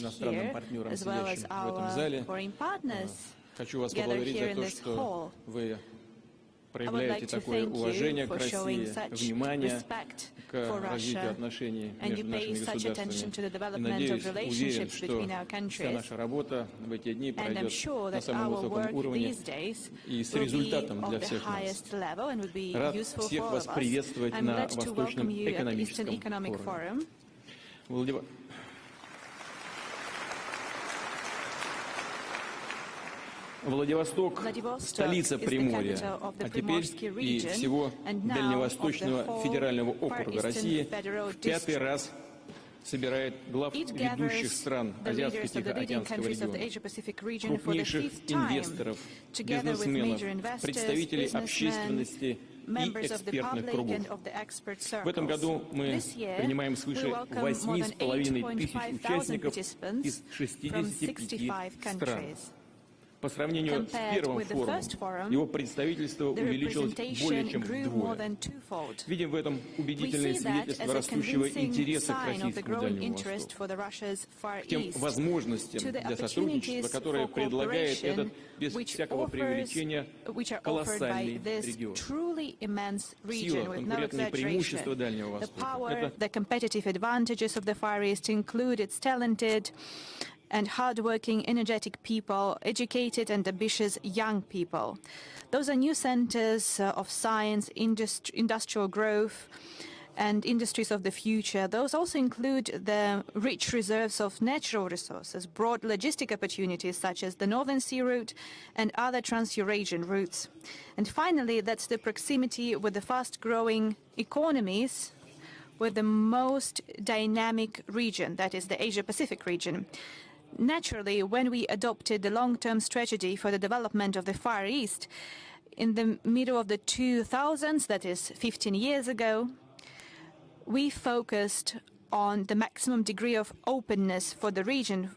иностранным партнерам, сидящим в этом зале. Хочу вас поблагодарить за то, что вы проявляете такое уважение к России, внимание к развитию отношений между нашими государствами. И надеюсь, уверен, что вся наша работа в эти дни пройдет на самом высоком уровне и с результатом для всех нас. Рад всех вас приветствовать на Восточном экономическом форуме. Владивосток – столица Приморья, а теперь и всего Дальневосточного федерального округа России в 5-й раз собирает глав ведущих стран Азиатско-Тихоокеанского региона, крупнейших инвесторов, бизнесменов, представителей общественности и экспертных кругов. В этом году мы принимаем свыше 8,5 тысяч участников из 65 стран. По сравнению с первым форумом, его представительство увеличилось более чем вдвое. Видим в этом убедительное свидетельство растущего интереса к российскому Дальнему Востоку, к тем возможностям для сотрудничества, которые предлагает этот, без всякого преувеличения, колоссальный регион. Сила, конкурентные преимущества Дальнего Востока — and hardworking, energetic people, educated and ambitious young people. Those are new centers of science, industrial growth, and industries of the future. Those also include the rich reserves of natural resources, broad logistic opportunities such as the Northern Sea route and other trans-Eurasian routes. And finally, that's the proximity with the fast-growing economies with the most dynamic region, that is the Asia-Pacific region. Naturally, when we adopted the long-term strategy for the development of the Far East in the middle of the 2000s, that is 15 years ago, we focused on the maximum degree of openness for the region,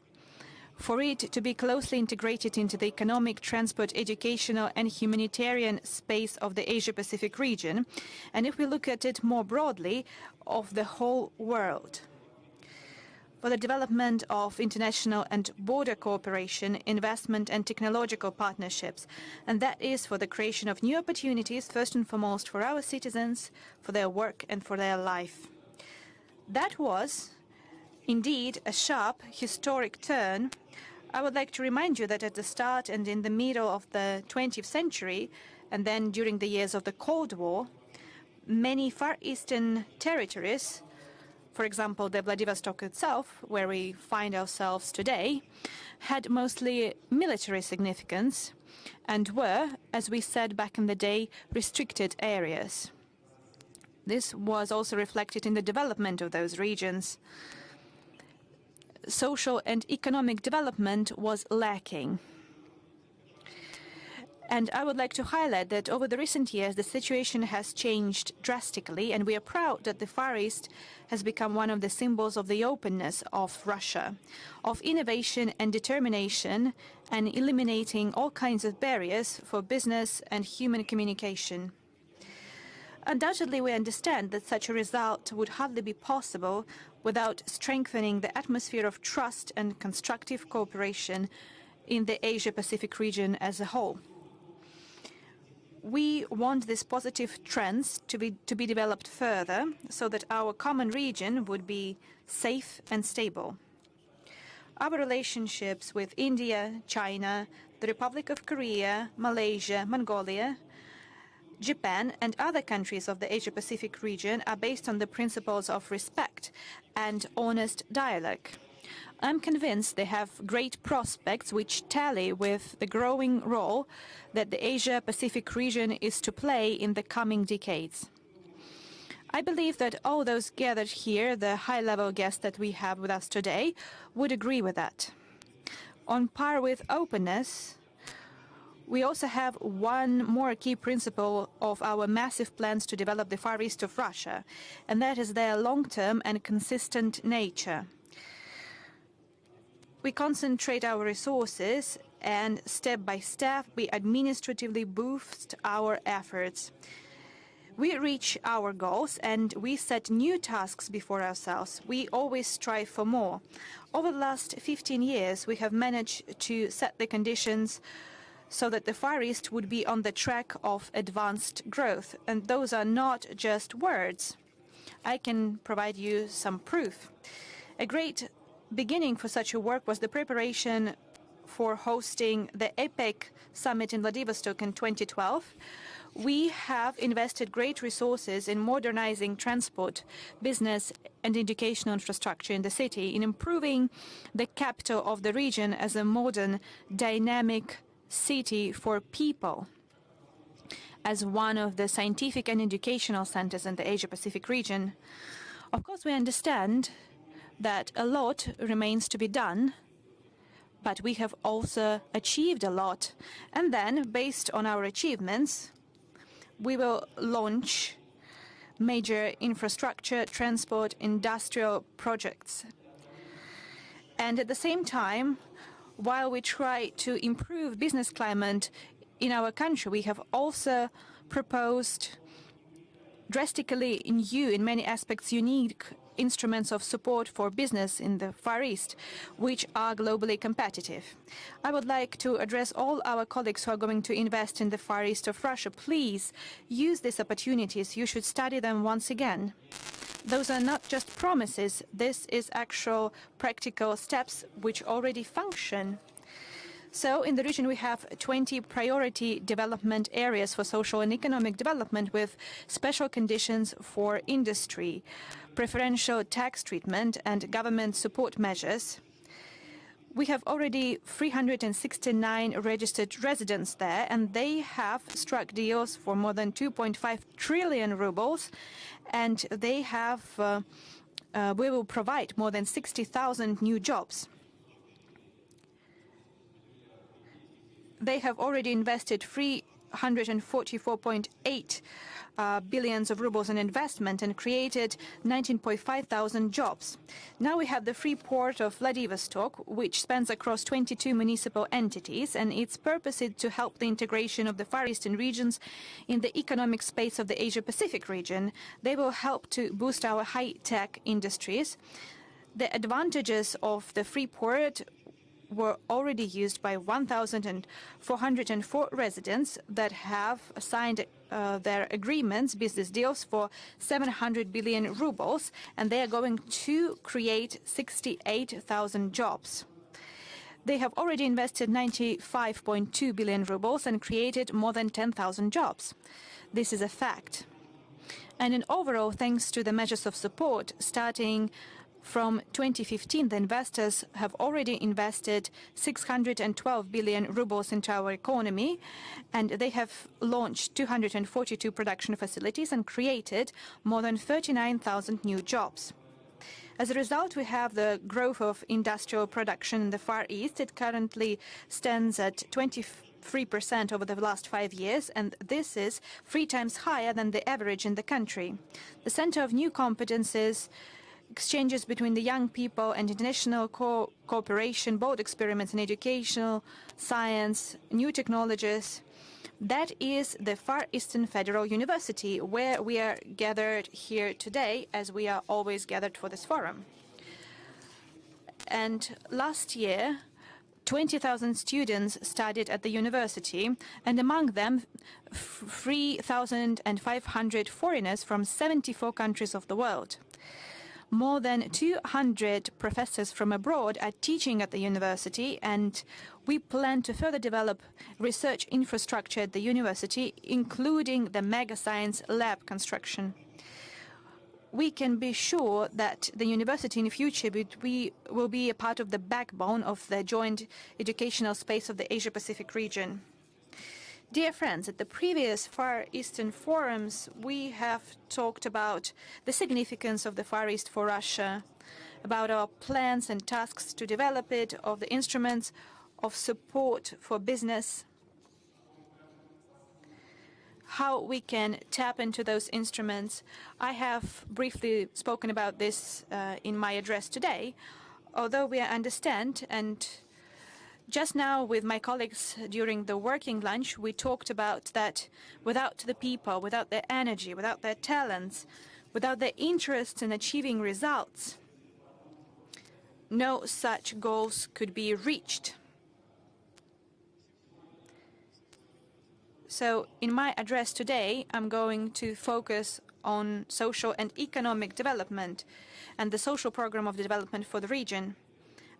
for it to be closely integrated into the economic, transport, educational, and humanitarian space of the Asia-Pacific region, and if we look at it more broadly, of the whole world. For the development of international and border cooperation, investment and technological partnerships, and that is for the creation of new opportunities, first and foremost for our citizens, for their work and for their life. That was indeed a sharp historic turn. I would like to remind you that at the start and in the middle of the 20th century, and then during the years of the Cold War, many Far Eastern territories, for example, the Vladivostok itself, where we find ourselves today, had mostly military significance and were, as we said back in the day, restricted areas. This was also reflected in the development of those regions. Social and economic development was lacking. And I would like to highlight that over the recent years, the situation has changed drastically, and we are proud that the Far East has become one of the symbols of the openness of Russia, of innovation and determination, and eliminating all kinds of barriers for business and human communication. Undoubtedly, we understand that such a result would hardly be possible without strengthening the atmosphere of trust and constructive cooperation in the Asia-Pacific region as a whole. We want these positive trends to be developed further so that our common region would be safe and stable. Our relationships with India, China, the Republic of Korea, Malaysia, Mongolia, Japan, and other countries of the Asia-Pacific region are based on the principles of respect and honest dialogue. I'm convinced they have great prospects which tally with the growing role that the Asia-Pacific region is to play in the coming decades. I believe that all those gathered here, the high-level guests that we have with us today, would agree with that. On par with openness, we also have one more key principle of our massive plans to develop the Far East of Russia, and that is their long-term and consistent nature. We concentrate our resources and step by step we administratively boost our efforts. We reach our goals and we set new tasks before ourselves. We always strive for more. Over the last 15 years, we have managed to set the conditions so that the Far East would be on the track of advanced growth. And those are not just words. I can provide you some proof. A great beginning for such a work was the preparation for hosting the APEC summit in Vladivostok in 2012. We have invested great resources in modernizing transport, business, and educational infrastructure in the city, in improving the capital of the region as a modern, dynamic city for people, as one of the scientific and educational centers in the Asia-Pacific region. Of course, we understand that a lot remains to be done, but we have also achieved a lot. And then, based on our achievements, we will launch major infrastructure, transport, industrial projects. And at the same time, while we try to improve business climate in our country, we have also proposed drastically new, in many aspects unique, instruments of support for business in the Far East, which are globally competitive. I would like to address all our colleagues who are going to invest in the Far East of Russia. Please use these opportunities. You should study them once again. Those are not just promises. This is actual practical steps which already function. So in the region, we have 20 priority development areas for social and economic development with special conditions for industry, preferential tax treatment, and government support measures. We have already 369 registered residents there, and they have struck deals for more than 2.5 trillion rubles, and they have, we will provide more than 60,000 new jobs. They have already invested 344.8 billions of rubles in investment and created 19.5 thousand jobs. Now we have the free port of Vladivostok, which spans across 22 municipal entities, and its purpose is to help the integration of the Far Eastern regions in the economic space of the Asia-Pacific region. They will help to boost our high-tech industries. The advantages of the free port were already used by 1,404 residents that have signed their agreements, business deals, for 700 billion rubles, and they are going to create 68,000 jobs. They have already invested 95.2 billion rubles and created more than 10,000 jobs. This is a fact. And in overall, thanks to the measures of support, starting from 2015, the investors have already invested 612 billion rubles into our economy, and they have launched 242 production facilities and created more than 39,000 new jobs. As a result, we have the growth of industrial production in the Far East. It currently stands at 23% over the last 5 years, and this is 3 times higher than the average in the country. The center of new competences, exchanges between the young people and international cooperation, both experiments in educational, science, new technologies. That is the Far Eastern Federal University, where we are gathered here today, as we are always gathered for this forum. And last year, 20,000 students studied at the university, and among them 3,500 foreigners from 74 countries of the world. More than 200 professors from abroad are teaching at the university, and we plan to further develop research infrastructure at the university, including the mega science lab construction. We can be sure that the university in the future will be a part of the backbone of the joint educational space of the Asia-Pacific region. Dear friends, at the previous Far Eastern forums, we have talked about the significance of the Far East for Russia, about our plans and tasks to develop it, of the instruments of support for business, how we can tap into those instruments. I have briefly spoken about this in my address today, although we understand and Just now, with my colleagues during the working lunch, we talked about that without the people, without their energy, without their talents, without their interest in achieving results, no such goals could be reached. So in my address today, I'm going to focus on social and economic development and the social program of the development for the region.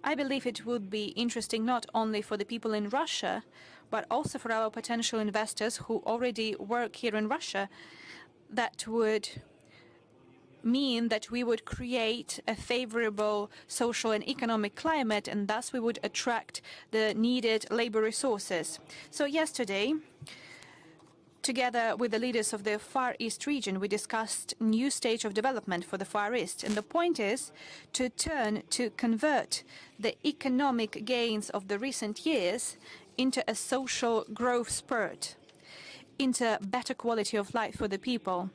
I believe it would be interesting not only for the people in Russia, but also for our potential investors who already work here in Russia. That would mean that we would create a favorable social and economic climate, and thus we would attract the needed labor resources. So yesterday, together with the leaders of the Far East region, we discussed new stage of development for the Far East. And the point is to convert the economic gains of the recent years into a social growth spurt, into better quality of life for the people.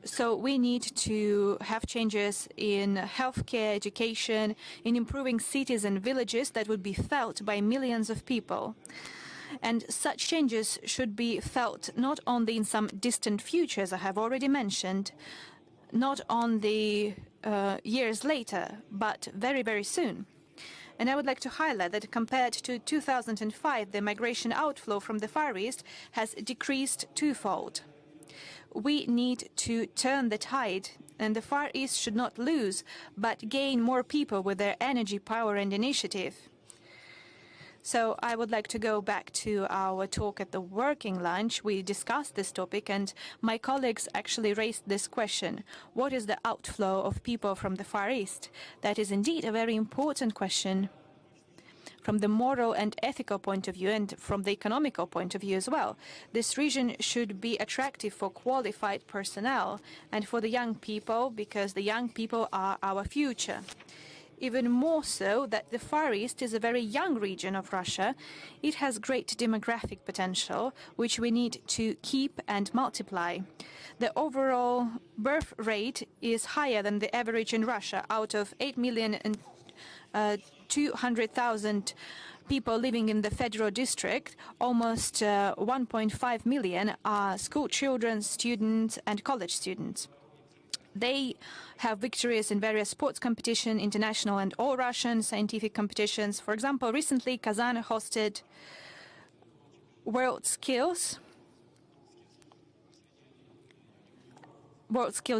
So we need to have changes in healthcare, education, in improving cities and villages that would be felt by millions of people. And such changes should be felt not only in some distant future, as I have already mentioned, not only years later, but very, very soon. And I would like to highlight that compared to 2005, the migration outflow from the Far East has decreased twofold. We need to turn the tide, and the Far East should not lose, but gain more people with their energy, power, and initiative. So I would like to go back to our talk at the working lunch. We discussed this topic, and my colleagues actually raised this question. What is the outflow of people from the Far East? That is indeed a very important question from the moral and ethical point of view, and from the economical point of view as well. This region should be attractive for qualified personnel and for the young people, because the young people are our future. Even more so that the Far East is a very young region of Russia. It has great demographic potential, which we need to keep and multiply. The overall birth rate is higher than the average in Russia. Out of 8,200,000 people living in the federal district, almost 1.5 million are school children, students, and college students. They have victories in various sports competitions, international and all-Russian scientific competitions. For example, recently Kazan hosted World Skills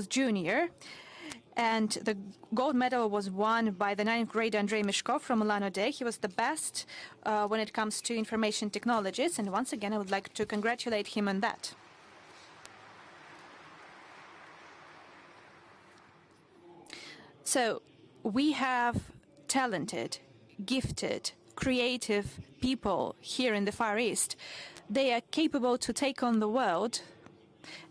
Junior, and the gold medal was won by the 9th grader Andrei Mishkov from Ulan-Ude. He was the best when it comes to information technologies, and once again I would like to congratulate him on that. So we have talented, gifted, creative people here in the Far East. They are capable to take on the world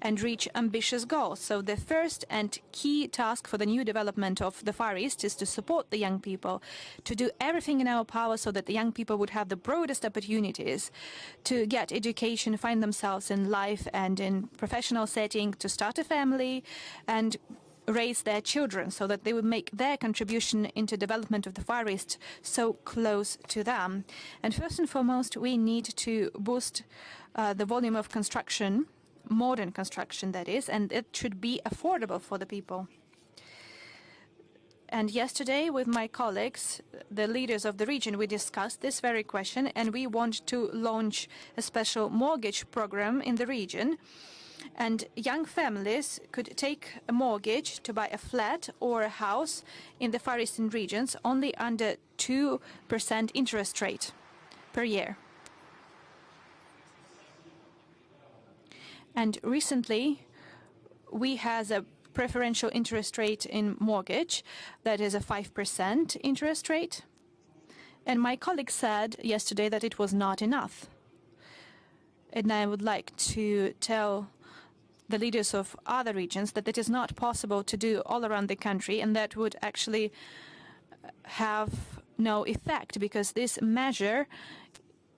and reach ambitious goals. So the first and key task for the new development of the Far East is to support the young people, to do everything in our power so that the young people would have the broadest opportunities to get education, find themselves in life and in professional setting, to start a family and raise their children, so that they would make their contribution into development of the Far East so close to them. And first and foremost, we need to boost the volume of construction, modern construction that is, and it should be affordable for the people. And yesterday, with my colleagues, the leaders of the region, we discussed this very question, and we want to launch a special mortgage program in the region. And young families could take a mortgage to buy a flat or a house in the Far Eastern regions only under 2% interest rate per year. And recently, we have a preferential interest rate in mortgage that is a 5% interest rate. And my colleague said yesterday that it was not enough. And I would like to tell the leaders of other regions that it is not possible to do all around the country, and that would actually have no effect, because this measure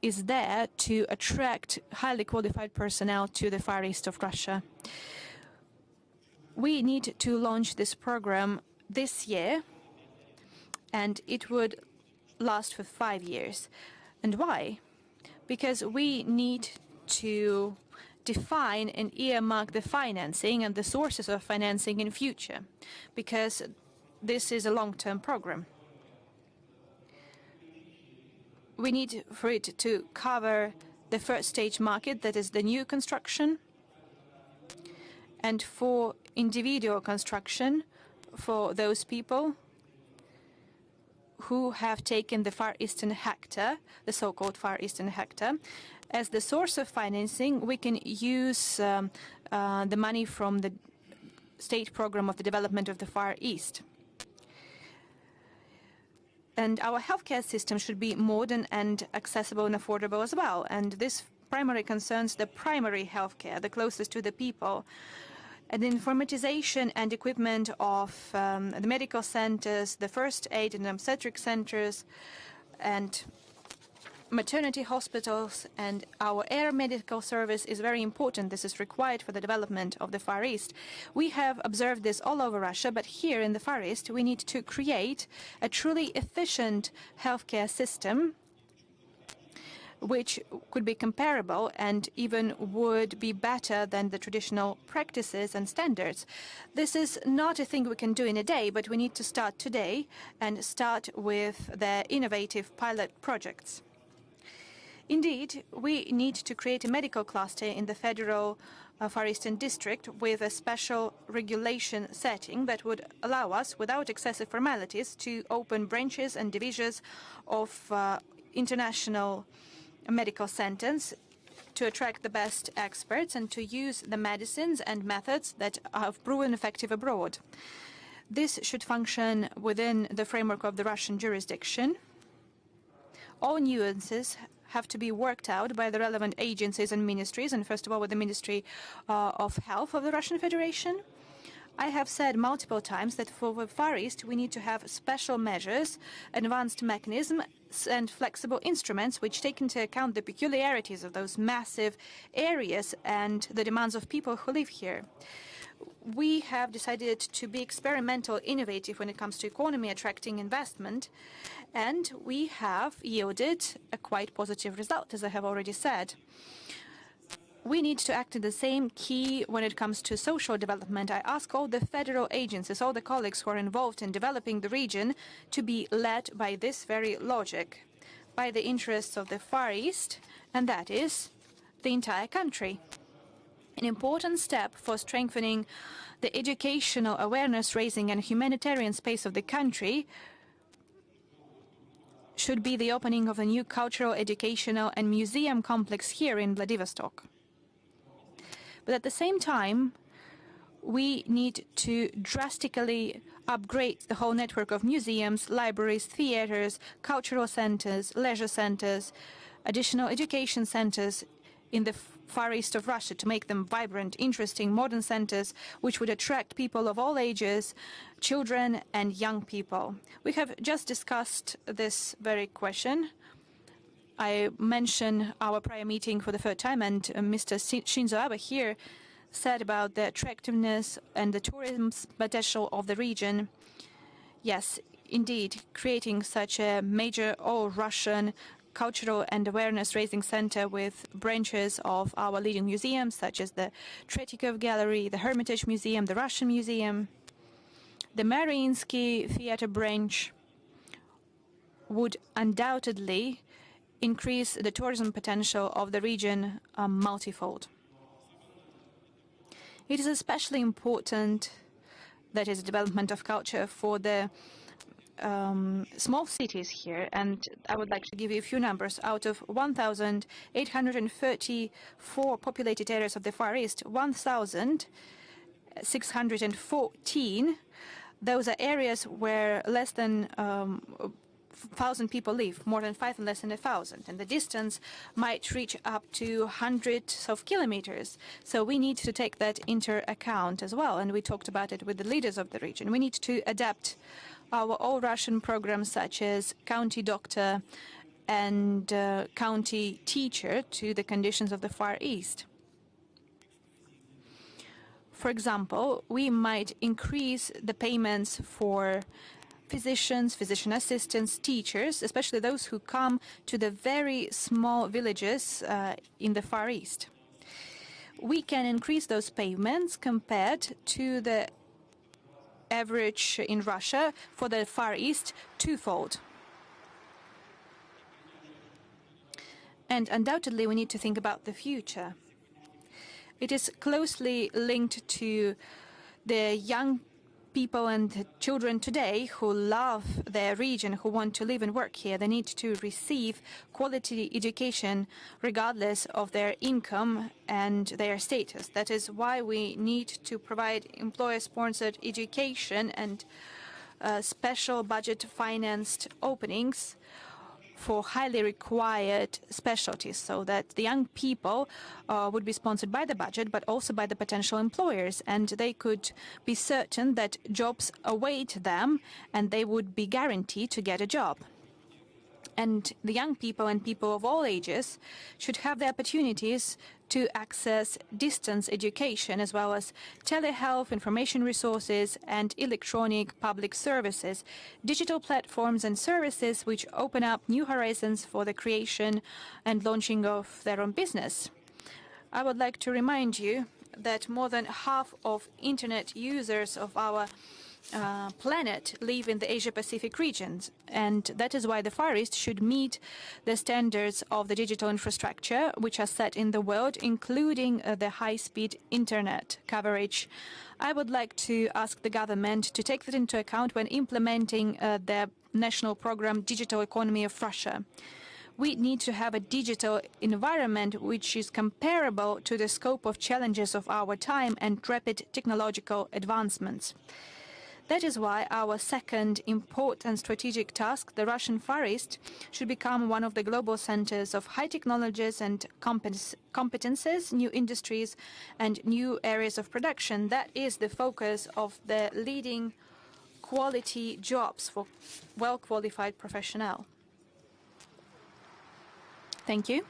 is there to attract highly qualified personnel to the Far East of Russia. We need to launch this program this year, and it would last for 5 years. And why? Because we need to define and earmark the financing and the sources of financing in future, because this is a long-term program. We need for it to cover the first stage market, that is the new construction, and for individual construction for those people who have taken the Far Eastern hectare, the so-called Far Eastern hectare. As the source of financing, we can use the money from the state program of the development of the Far East. And our healthcare system should be modern and accessible and affordable as well. And this primarily concerns the primary healthcare, the closest to the people. And the informatization and equipment of the medical centers, the first aid and obstetric centers, and maternity hospitals, and our air medical service is very important. This is required for the development of the Far East. We have observed this all over Russia, but here in the Far East, we need to create a truly efficient healthcare system which could be comparable and even would be better than the traditional practices and standards. This is not a thing we can do in a day, but we need to start today and start with the innovative pilot projects. Indeed, we need to create a medical cluster in the federal Far Eastern district with a special regulation setting that would allow us, without excessive formalities, to open branches and divisions of international medical centers to attract the best experts and to use the medicines and methods that have proven effective abroad. This should function within the framework of the Russian jurisdiction. All nuances have to be worked out by the relevant agencies and ministries, and first of all with the Ministry of Health of the Russian Federation. I have said multiple times that for the Far East we need to have special measures, advanced mechanisms and flexible instruments which take into account the peculiarities of those massive areas and the demands of people who live here. We have decided to be experimental, innovative when it comes to economy, attracting investment, and we have yielded a quite positive result, as I have already said. We need to act in the same key when it comes to social development. I ask all the federal agencies, all the colleagues who are involved in developing the region, to be led by this very logic, by the interests of the Far East, and that is the entire country. An important step for strengthening the educational awareness raising and humanitarian space of the country should be the opening of a new cultural, educational and museum complex here in Vladivostok. But at the same time, we need to drastically upgrade the whole network of museums, libraries, theaters, cultural centers, leisure centers, additional education centers in the Far East of Russia to make them vibrant, interesting, modern centers which would attract people of all ages, children and young people. We have just discussed this very question. I mentioned our prior meeting for the third time, and Mr. Shinzo Abe here said about the attractiveness and the tourism potential of the region. Yes, indeed, creating such a major all-Russian cultural and awareness-raising center with branches of our leading museums, such as the Tretyakov Gallery, the Hermitage Museum, the Russian Museum, the Mariinsky Theater branch, would undoubtedly increase the tourism potential of the region multifold. It is especially important, that is, development of culture for the small cities here, and I would like to give you a few numbers. Out of 1,834 populated areas of the Far East, 1,614, those are areas where less than 1,000 people live, more than 5 and less than 1,000, and the distance might reach up to hundreds of kilometers. So we need to take that into account as well, and we talked about it with the leaders of the region. We need to adapt our all-Russian programs such as county doctor and county teacher to the conditions of the Far East. For example, we might increase the payments for physicians, physician assistants, teachers, especially those who come to the very small villages in the Far East. We can increase those payments compared to the average in Russia for the Far East twofold. And undoubtedly, we need to think about the future. It is closely linked to the young people and children today who love their region, who want to live and work here. They need to receive quality education regardless of their income and their status. That is why we need to provide employer-sponsored education and special budget-financed openings for highly required specialties, so that the young people would be sponsored by the budget, but also by the potential employers, and they could be certain that jobs await them and they would be guaranteed to get a job. And the young people and people of all ages should have the opportunities to access distance education, as well as telehealth, information resources, and electronic public services, digital platforms and services which open up new horizons for the creation and launching of their own business. I would like to remind you that more than half of internet users of our planet live in the Asia-Pacific regions, and that is why the Far East should meet the standards of the digital infrastructure which are set in the world, including the high-speed internet coverage. I would like to ask the government to take that into account when implementing the national program Digital Economy of Russia. We need to have a digital environment which is comparable to the scope of challenges of our time and rapid technological advancements. That is why our second important strategic task, the Russian Far East, should become one of the global centers of high technologies and competences, new industries, and new areas of production. That is the focus of the leading quality jobs for well-qualified professionals. Thank you.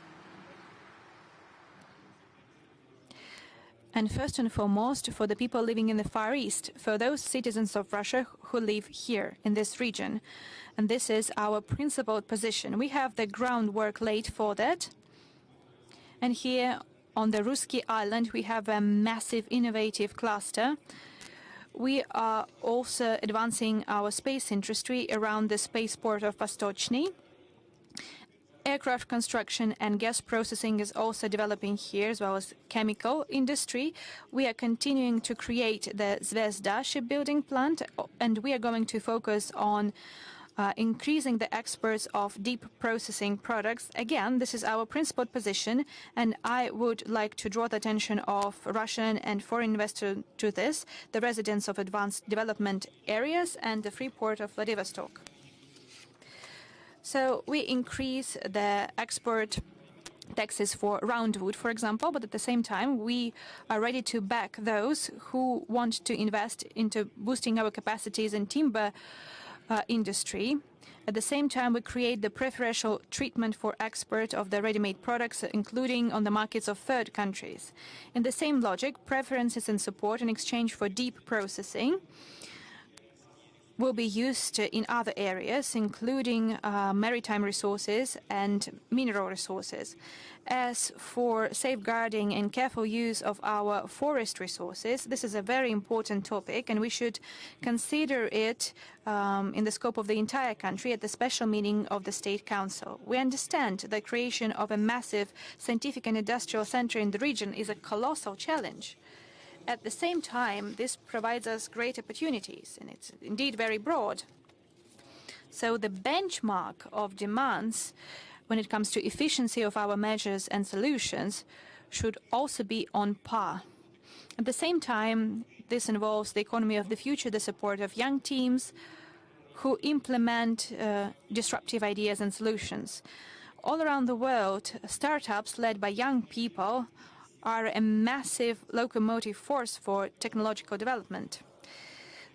And first and foremost, for the people living in the Far East, for those citizens of Russia who live here in this region. And this is our principal position. We have the groundwork laid for that. And here on the Ruski Island, we have a massive innovative cluster. We are also advancing our space industry around the spaceport of Vostochny. Aircraft construction and gas processing is also developing here, as well as chemical industry. We are continuing to create the Zvezda shipbuilding plant, and we are going to focus on increasing the exports of deep processing products. Again, this is our principal position, and I would like to draw the attention of Russian and foreign investors to this, the residents of advanced development areas and the free port of Vladivostok. So we increase the export taxes for roundwood, for example, but at the same time, we are ready to back those who want to invest into boosting our capacities in timber industry. At the same time, we create the preferential treatment for export of the ready-made products, including on the markets of third countries. In the same logic, preferences and support in exchange for deep processing will be used in other areas, including maritime resources and mineral resources. As for safeguarding and careful use of our forest resources, this is a very important topic, and we should consider it in the scope of the entire country at the special meeting of the State Council. We understand the creation of a massive scientific and industrial center in the region is a colossal challenge. At the same time, this provides us great opportunities, and it's indeed very broad. So the benchmark of demands when it comes to efficiency of our measures and solutions should also be on par. At the same time, this involves the economy of the future, the support of young teams who implement disruptive ideas and solutions. All around the world, startups led by young people are a massive locomotive force for technological development,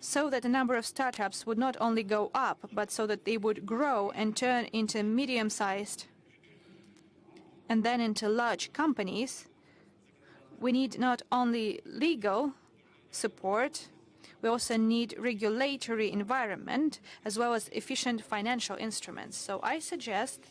so that the number of startups would not only go up, but so that they would grow and turn into medium-sized and then into large companies. We need not only legal support, We also need regulatory environment as well as efficient financial instruments. So I suggest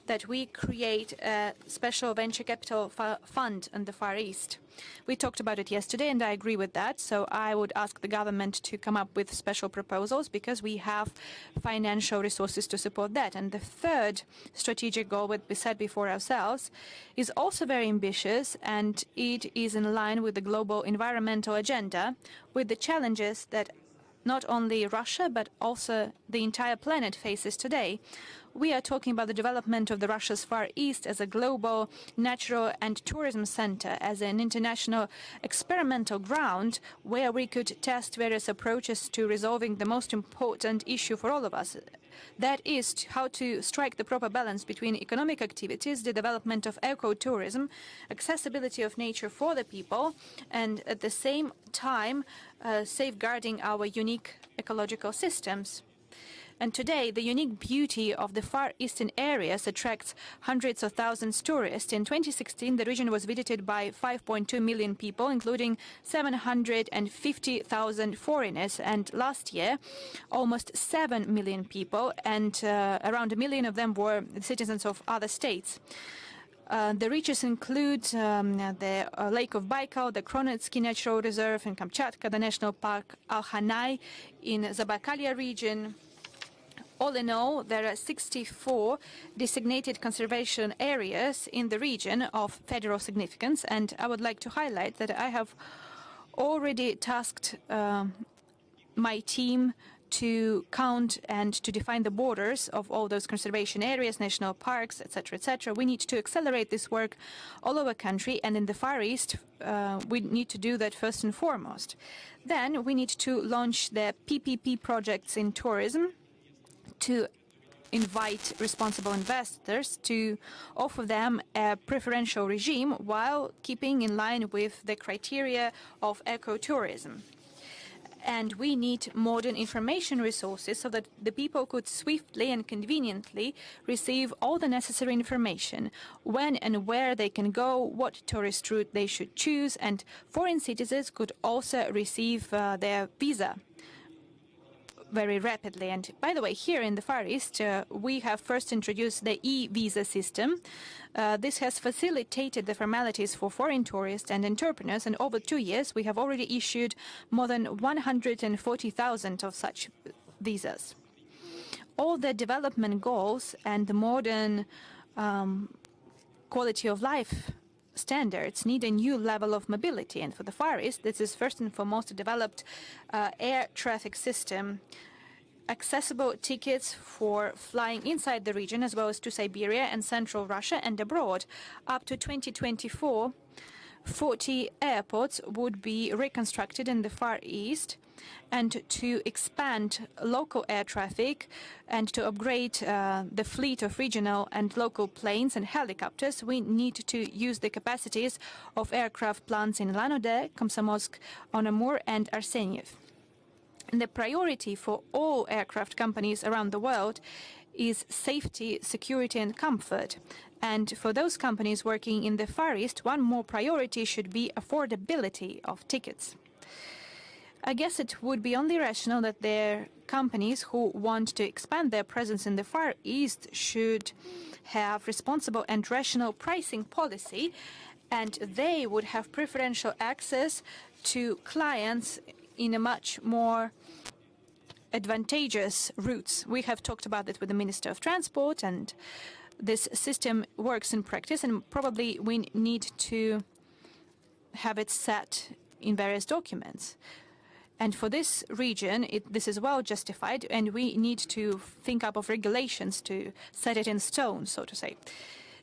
that we create a special venture capital fund in the Far East. We talked about it yesterday, and I agree with that. So I would ask the government to come up with special proposals because we have financial resources to support that. And the third strategic goal, what we set before ourselves, is also very ambitious, and it is in line with the global environmental agenda, with the challenges that not only Russia, but also the entire planet faces today. We are talking about the development of the Russia's Far East as a global natural and tourism center, as an international experimental ground where we could test various approaches to resolving the most important issue for all of us. That is how to strike the proper balance between economic activities, the development of ecotourism, accessibility of nature for the people, and at the same time safeguarding our unique ecological systems. And today, the unique beauty of the Far Eastern areas attracts hundreds of thousands of tourists. In 2016, the region was visited by 5.2 million people, including 750,000 foreigners. And last year, almost 7 million people, and around 1 million of them were citizens of other states. The reaches include the Lake of Baikal, the Kronetsky Natural Reserve in Kamchatka, the National Park Alhanai in Zabakalya region. All in all, there are 64 designated conservation areas in the region of federal significance, and I would like to highlight that I have already tasked my team to count and to define the borders of all those conservation areas, national parks, etc., etc. We need to accelerate this work all over the country, and in the Far East, we need to do that first and foremost. Then we need to launch the PPP projects in tourism, to invite responsible investors, to offer them a preferential regime while keeping in line with the criteria of ecotourism. And we need modern information resources so that the people could swiftly and conveniently receive all the necessary information, when and where they can go, what tourist route they should choose, and foreign citizens could also receive their visa very rapidly. And by the way, here in the Far East, we have first introduced the e-visa system. This has facilitated the formalities for foreign tourists and entrepreneurs, and over 2 years we have already issued more than 140,000 of such visas. All the development goals and the modern quality of life standards need a new level of mobility, and for the Far East, this is first and foremost a developed air traffic system, accessible tickets for flying inside the region as well as to Siberia and Central Russia and abroad. Up to 2024, 40 airports would be reconstructed in the Far East, and to expand local air traffic and to upgrade the fleet of regional and local planes and helicopters, we need to use the capacities of aircraft plants in Lanode, Komsomolsk, on Amur, and Arseniev. And the priority for all aircraft companies around the world is safety, security, and comfort. And for those companies working in the Far East, one more priority should be affordability of tickets. I guess it would be only rational that their companies who want to expand their presence in the Far East should have responsible and rational pricing policy, and they would have preferential access to clients in a much more advantageous routes. We have talked about it with the Minister of Transport, and this system works in practice, and probably we need to have it set in various documents. And for this region, this is well justified, and we need to think up of regulations to set it in stone, so to say.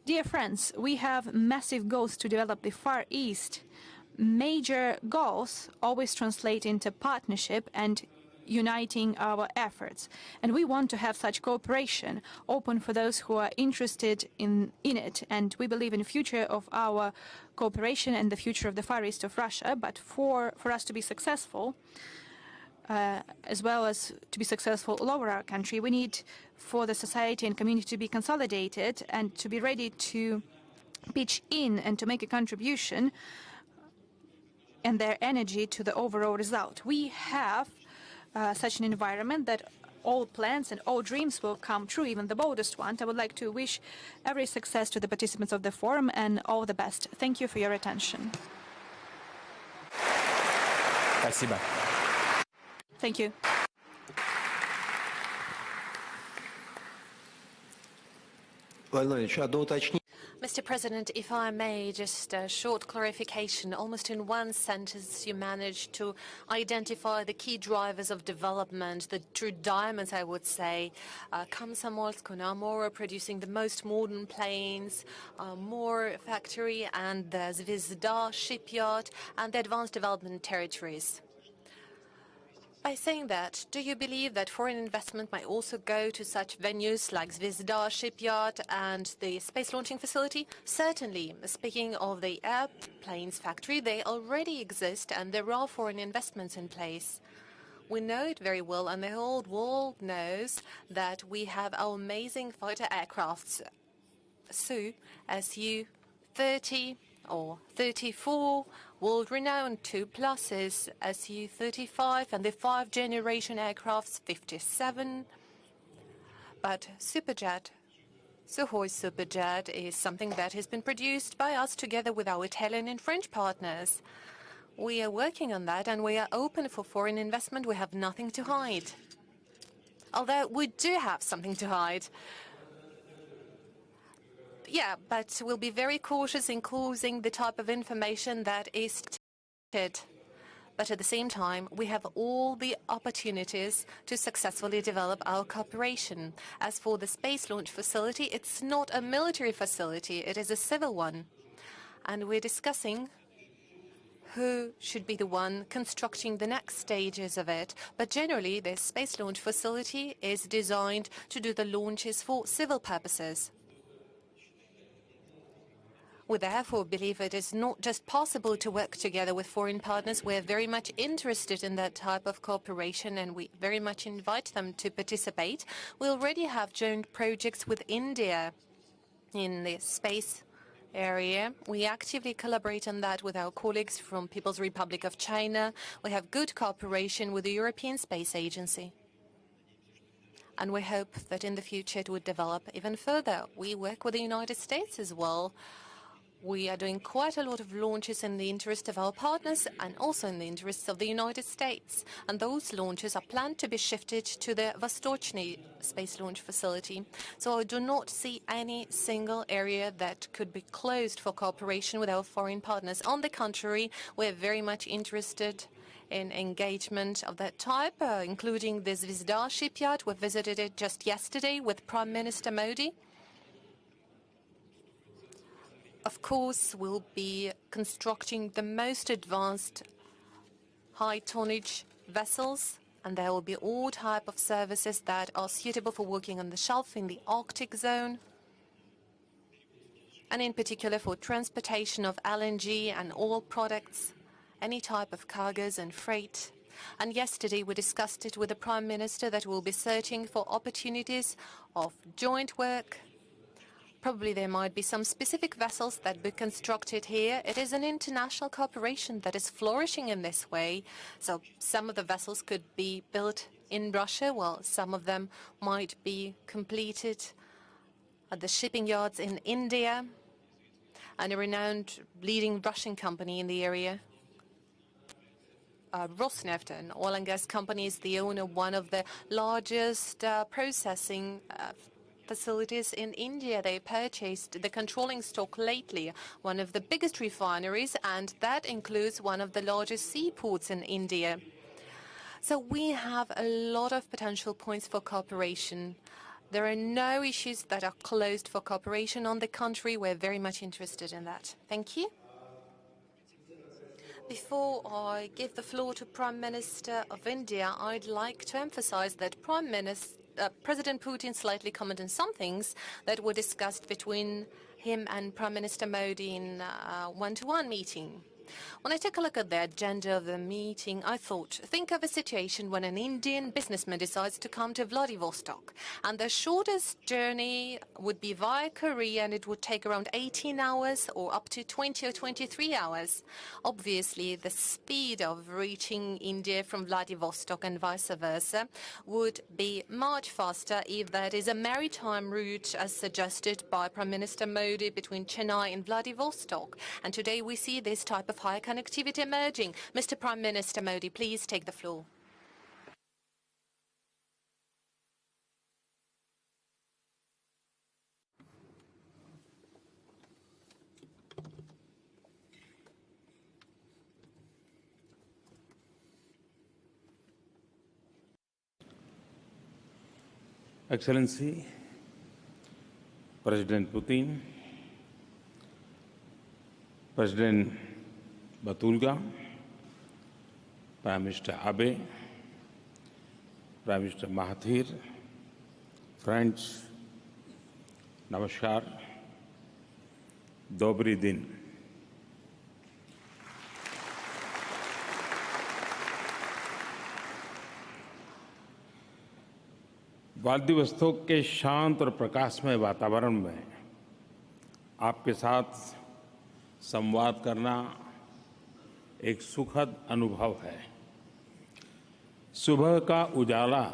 Dear friends, we have massive goals to develop the Far East. Major goals always translate into partnership and uniting our efforts. And we want to have such cooperation open for those who are interested in it. And we believe in the future of our cooperation and the future of the Far East of Russia. But for us to be successful, as well as to be successful all over our country, we need for the society and community to be consolidated and to be ready to pitch in and to make a contribution and their energy to the overall result. We have such an environment that all plans and all dreams will come true, even the boldest one. I would like to wish every success to the participants of the forum and all the best. Thank you for your attention. Спасибо. Thank you. Mr. President, if I may, just a short clarification. Almost in one sentence, you managed to identify the key drivers of development, the true diamonds, I would say. Komsomolsk, Konamora producing the most modern planes, more factory, and the Zvezda shipyard, and the advanced development territories. By saying that, do you believe that foreign investment might also go to such venues like Zvezda shipyard and the space launching facility? Certainly. Speaking of the airplanes factory, they already exist and there are foreign investments in place. We know it very well, and the whole world knows that we have our amazing fighter aircrafts, Su-30 or 34, world-renowned 2+, Su-35, and the 5th-generation aircrafts 57. But Superjet, Sukhoi Superjet, is something that has been produced by us together with our Italian and French partners. We are working on that, and we are open for foreign investment. We have nothing to hide. Although we do have something to hide. Yeah, but we'll be very cautious in closing the type of information that is protected. But at the same time, we have all the opportunities to successfully develop our cooperation. As for the space launch facility, it's not a military facility, it is a civil one. And we're discussing who should be the one constructing the next stages of it. But generally, the space launch facility is designed to do the launches for civil purposes. We therefore believe it is not just possible to work together with foreign partners. We're very much interested in that type of cooperation, and we very much invite them to participate. We already have joint projects with India in the space area. We actively collaborate on that with our colleagues from People's Republic of China. We have good cooperation with the European Space Agency. And we hope that in the future it would develop even further. We work with the United States as well. We are doing quite a lot of launches in the interest of our partners and also in the interests of the United States. And those launches are planned to be shifted to the Vostochny space launch facility. So I do not see any single area that could be closed for cooperation with our foreign partners. On the contrary, we're very much interested in engagement of that type, including the Zvezda shipyard. We visited it just yesterday with Prime Minister Modi. Of course, we'll be constructing the most advanced high-tonnage vessels, and there will be all type of services that are suitable for working on the shelf in the Arctic zone, and in particular for transportation of LNG and oil products, any type of cargoes and freight. And yesterday we discussed it with the Prime Minister that we'll be searching for opportunities of joint work. Probably there might be some specific vessels that be constructed here. It is an international cooperation that is flourishing in this way. So some of the vessels could be built in Russia, while some of them might be completed at the shipping yards in India, and a renowned leading Russian company in the area. Rosneft, an oil and gas company, is the owner of one of the largest processing facilities in India. They purchased the controlling stock lately, one of the biggest refineries, and that includes one of the largest seaports in India. So we have a lot of potential points for cooperation. There are no issues that are closed for cooperation. On the contrary, we're very much interested in that. Thank you. Before I give the floor to Prime Minister of India, I'd like to emphasize that President Putin slightly commented on some things that were discussed between him and Prime Minister Modi in a one-to-one meeting When I took a look at the agenda of the meeting, I thought, think of a situation when an Indian businessman decides to come to Vladivostok, and the shortest journey would be via Korea, and it would take around 18 hours or up to 20 or 23 hours. Obviously, the speed of reaching India from Vladivostok and vice versa would be much faster if that is a maritime route as suggested by Prime Minister Modi between Chennai and Vladivostok. And today we see this type of high connectivity emerging. Mr. Prime Minister Modi, please take the floor. Excellency, President Putin, President Batulga, Prime Minister Abe, Prime Minister Mahathir, friends, Namaskar, Dobry Din. Vladivostok के शांत और प्रकाशमय वातावरण में आपके साथ संवाद करना एक सुखद अनुभव है। सुबह का उजाला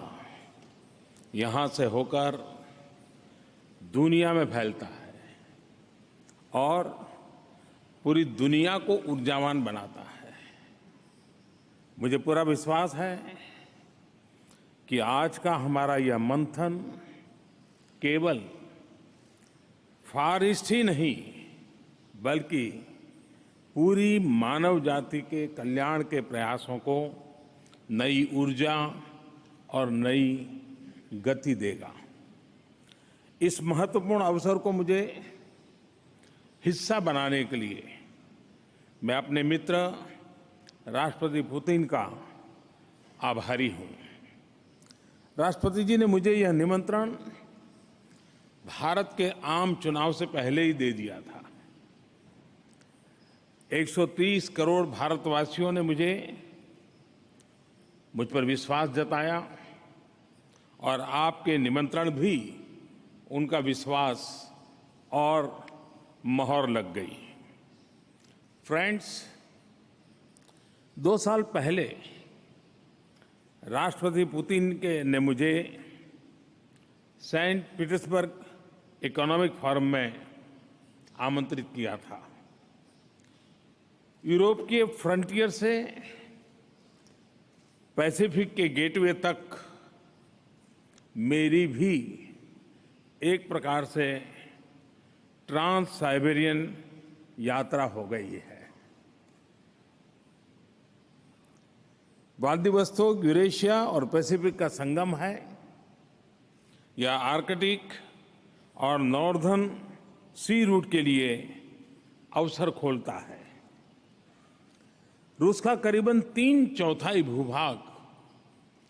यहाँ से होकर दुनिया में फैलता है और पूरी दुनिया को ऊर्जावान बनाता है। मुझे पूरा विश्वास है कि आज का हमारा यह मंथन केवल फार ईस्ट ही नहीं बल्कि पूरी मानव जाति के कल्याण के प्रयासों को नई ऊर्जा और नई गति देगा। इस महत्वपूर्ण अवसर को मुझे हिस्सा बनाने के लिए मैं अपने मित्र राष्ट्रपति पुतिन का आभारी हूँ। राष्ट्रपति जी ने मुझे यह निमंत्रण भारत के आम चुनाव से पहले ही दे दिया था। 130 करोड़ भारतवासियों ने मुझ पर विश्वास जताया और आपके निमंत्रण भी उनका विश्वास और मोहर लग गई। फ्रेंड्स, 2 साल पहले राष्ट्रपति पुतिन ने मुझे सेंट पीटर्सबर्ग इकोनॉमिक फोरम में आमंत्रित किया था। यूरोप के फ्रंटियर से पैसिफिक के गेटवे तक मेरी भी एक प्रकार से ट्रांस साइबेरियन यात्रा हो गई है। व्लादिवोस्तोक यूरेशिया और पैसिफिक का संगम है। यह आर्कटिक और नॉर्दर्न सी रूट के लिए अवसर खोलता है। रूस का करीबन 3/4 भूभाग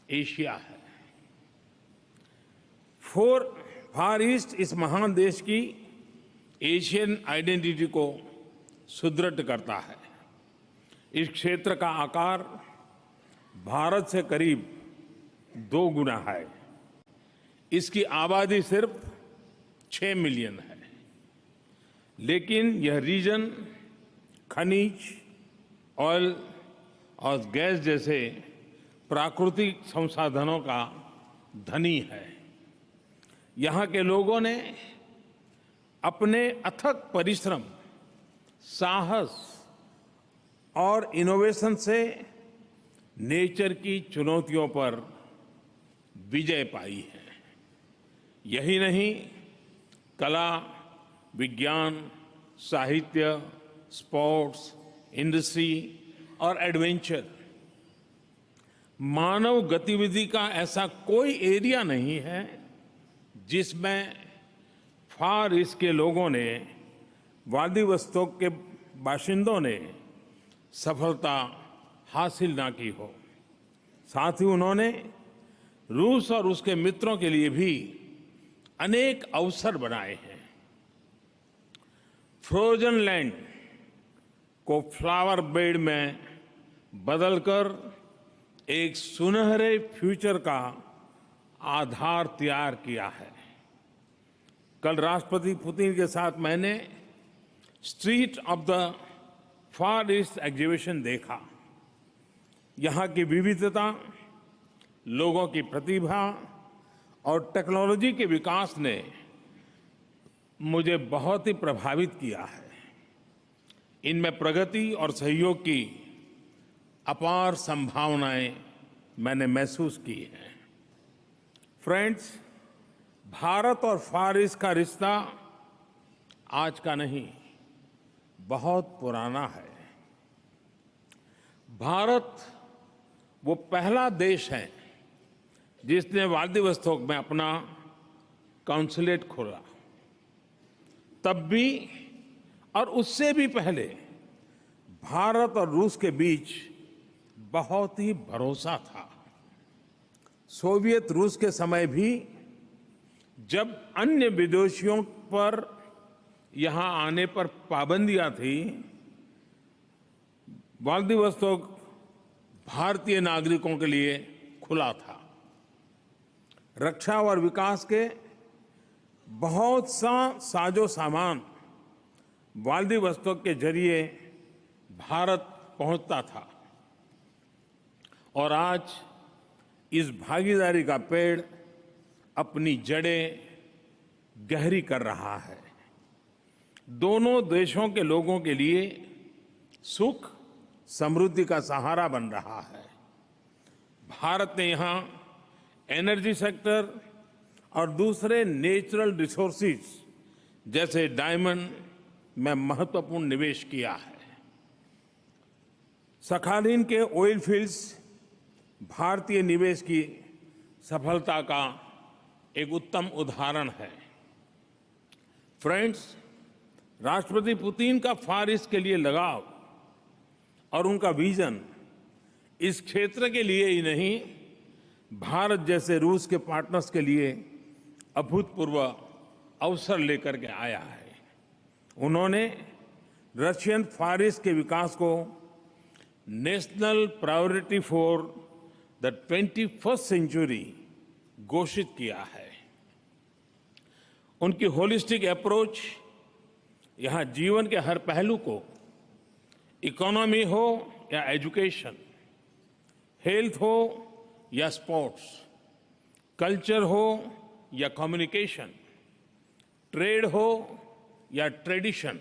एशिया है। फार ईस्ट इस महान देश की एशियन आइडेंटिटी को सुदृढ़ करता है। इस क्षेत्र का आकार भारत से करीब 2 गुना है। इसकी आबादी सिर्फ 6 मिलियन है, लेकिन यह रीजन खनिज, ऑयल और गैस जैसे प्राकृतिक संसाधनों का धनी है। यहाँ के लोगों ने अपने अथक परिश्रम, साहस और इनोवेशन से नेचर की चुनौतियों पर विजय पाई है। यही नहीं, कला, विज्ञान, साहित्य, स्पोर्ट्स, इंडस्ट्री और एडवेंचर, मानव गतिविधि का ऐसा कोई एरिया नहीं है जिसमें फार ईस्ट के लोगों ने, व्लादिवोस्तोक के बाशिंदों ने सफलता हासिल ना की हो। साथ ही उन्होंने रूस और उसके मित्रों के लिए भी अनेक अवसर बनाए हैं। फ्रोजन लैंड को फ्लावर बेड में बदलकर एक सुनहरे फ्यूचर का आधार तैयार किया है। कल राष्ट्रपति पुतिन के साथ मैंने street of the far east exhibition देखा। यहाँ की विविधता, लोगों की प्रतिभा और टेक्नोलॉजी के विकास ने मुझे बहुत ही प्रभावित किया है। इनमें प्रगति और सहयोग की अपार संभावनाएं मैंने महसूस की हैं। फ्रेंड्स, भारत और फार ईस्ट का रिश्ता आज का नहीं, बहुत पुराना है। भारत वो पहला देश है जिसने व्लादिवोस्तोक में अपना कॉन्सुलेट खोला। तब भी और उससे भी पहले भारत और रूस के बीच बहुत ही भरोसा था। सोवियत रूस के समय भी जब अन्य विदेशियों पर यहां आने पर पाबंदियां थी, व्लादिवोस्तोक भारतीय नागरिकों के लिए खुला था। रक्षा और विकास के बहुत सा साजो सामान व्लादिवोस्तोक के जरिए भारत पहुंचता था और आज इस भागीदारी का पेड़ अपनी जड़ें गहरी कर रहा है। दोनों देशों के लोगों के लिए सुख समृद्धि का सहारा बन रहा है। भारत ने यहां एनर्जी सेक्टर और दूसरे नेचुरल रिसोर्सेज जैसे डायमंड में महत्वपूर्ण निवेश किया है। सखालिन के ऑयल फील्ड्स भारतीय निवेश की सफलता का एक उत्तम उदाहरण है। फ्रेंड्स, राष्ट्रपति पुतिन का फार ईस्ट के लिए लगाव और उनका विजन इस क्षेत्र के लिए ही नहीं, भारत जैसे रूस के पार्टनर्स के लिए अभूतपूर्व अवसर लेकर के आया है। उन्होंने रशियन फार ईस्ट के विकास को national priority for the 21st century घोषित किया है। उनकी होलिस्टिक अप्रोच यहां जीवन के हर पहलू को, इकोनॉमी हो या एजुकेशन, हेल्थ हो या स्पोर्ट्स, कल्चर हो या कम्युनिकेशन, ट्रेड हो या ट्रेडिशन,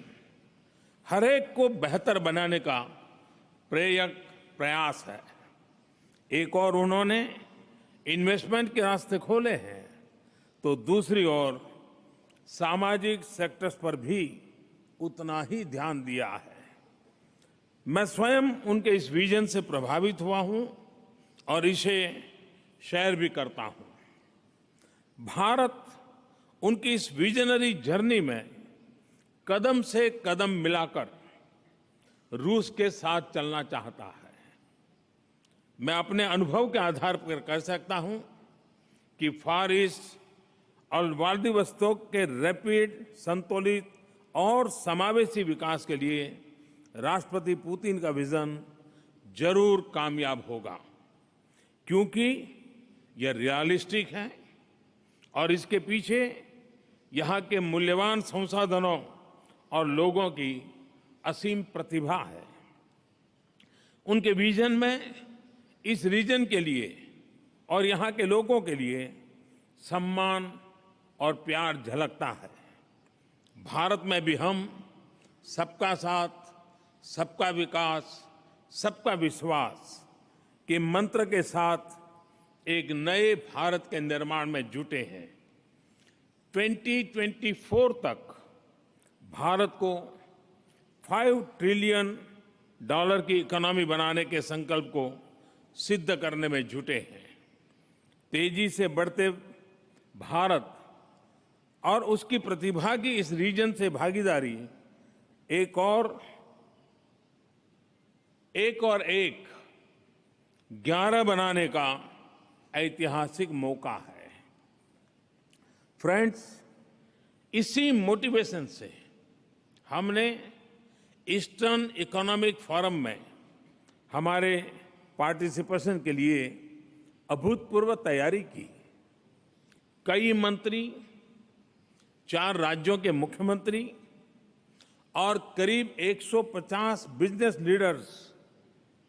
हर एक को बेहतर बनाने का प्रेरक प्रयास है। एक और उन्होंने इन्वेस्टमेंट के रास्ते खोले हैं, तो दूसरी ओर सामाजिक सेक्टर्स पर भी उतना ही ध्यान दिया है। मैं स्वयं उनके इस विजन से प्रभावित हुआ हूं और इसे शेयर भी करता हूं। भारत उनकी इस विजनरी जर्नी में कदम से कदम मिलाकर रूस के साथ चलना चाहता है। मैं अपने अनुभव के आधार पर कह सकता हूं कि फार ईस्ट और व्लादिवोस्तोक के रैपिड, संतुलित और समावेशी विकास के लिए राष्ट्रपति पुतिन का विजन जरूर कामयाब होगा, क्योंकि यह रियलिस्टिक है और इसके पीछे यहाँ के मूल्यवान संसाधनों और लोगों की असीम प्रतिभा है। उनके विजन में इस रीजन के लिए और यहाँ के लोगों के लिए सम्मान और प्यार झलकता है। भारत में भी हम सबका साथ, सबका विकास, सबका विश्वास के मंत्र के साथ एक नए भारत के निर्माण में जुटे हैं। 2024 तक भारत को $5 ट्रिलियन की इकोनॉमी बनाने के संकल्प को सिद्ध करने में जुटे हैं। तेजी से बढ़ते भारत और उसकी प्रतिभा की इस रीजन से भागीदारी एक 11 बनाने का ऐतिहासिक मौका है। फ्रेंड्स, इसी मोटिवेशन से हमने ईस्टर्न इकोनॉमिक फोरम में हमारे पार्टिसिपेशन के लिए अभूतपूर्व तैयारी की। कई मंत्री, 4 राज्यों के मुख्यमंत्री और करीब 150 बिजनेस लीडर्स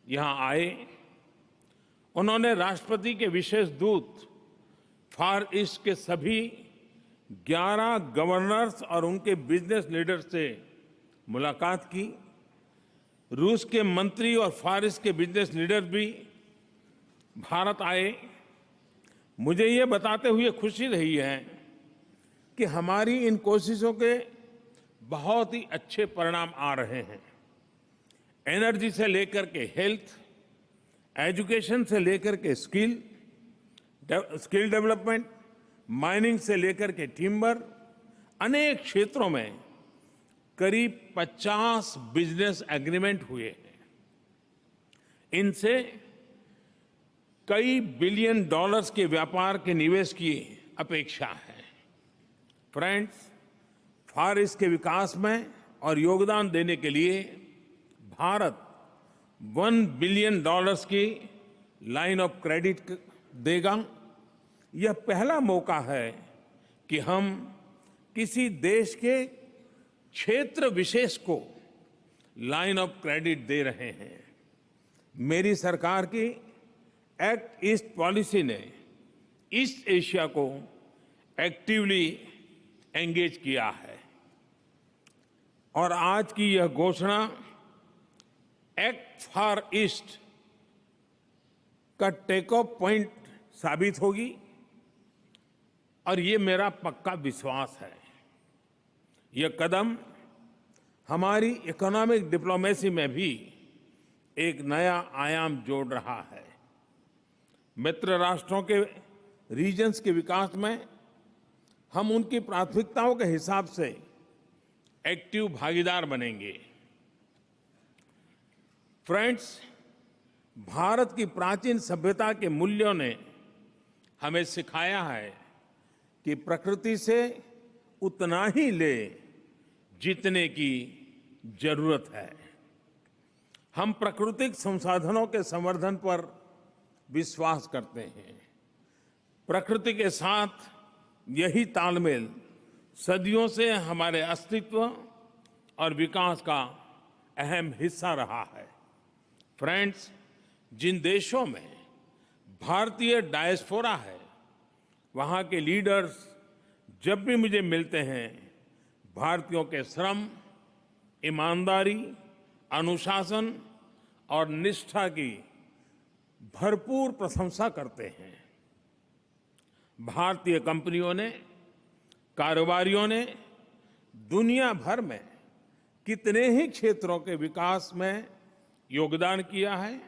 यहां आए। उन्होंने राष्ट्रपति के विशेष दूत, फार ईस्ट के सभी 11 गवर्नर्स और उनके बिजनेस लीडर्स से मुलाकात की। रूस के मंत्री और फार ईस्ट के बिजनेस लीडर भी भारत आए। मुझे ये बताते हुए खुशी रही है कि हमारी इन कोशिशों के बहुत ही अच्छे परिणाम आ रहे हैं। एनर्जी से लेकर के हेल्थ, एजुकेशन से लेकर के स्किल डेवलपमेंट, माइनिंग से लेकर के टिम्बर, अनेक क्षेत्रों में करीब 50 बिजनेस एग्रीमेंट हुए हैं। इनसे कई बिलियन डॉलर्स के व्यापार के निवेश की अपेक्षा है। फ्रेंड्स, फार ईस्ट के विकास में और योगदान देने के लिए भारत $1 बिलियन की लाइन ऑफ क्रेडिट देगा। यह पहला मौका है कि हम किसी देश के क्षेत्र विशेष को लाइन ऑफ क्रेडिट दे रहे हैं। मेरी सरकार की एक्ट ईस्ट पॉलिसी ने ईस्ट एशिया को एक्टिवली एंगेज किया है और आज की यह घोषणा एक्ट फॉर ईस्ट का टेक ऑफ पॉइंट साबित होगी और ये मेरा पक्का विश्वास है। यह कदम हमारी इकोनॉमिक डिप्लोमेसी में भी एक नया आयाम जोड़ रहा है। मित्र राष्ट्रों के रीजन्स के विकास में हम उनकी प्राथमिकताओं के हिसाब से एक्टिव भागीदार बनेंगे। फ्रेंड्स, भारत की प्राचीन सभ्यता के मूल्यों ने हमें सिखाया है कि प्रकृति से उतना ही ले जितने की जरूरत है। हम प्राकृतिक संसाधनों के संवर्धन पर विश्वास करते हैं। प्रकृति के साथ यही तालमेल सदियों से हमारे अस्तित्व और विकास का अहम हिस्सा रहा है। फ्रेंड्स, जिन देशों में भारतीय डायस्पोरा है, वहाँ के लीडर्स जब भी मुझे मिलते हैं, भारतीयों के श्रम, ईमानदारी, अनुशासन और निष्ठा की भरपूर प्रशंसा करते हैं। भारतीय कंपनियों ने, कारोबारियों ने दुनिया भर में कितने ही क्षेत्रों के विकास में योगदान किया है,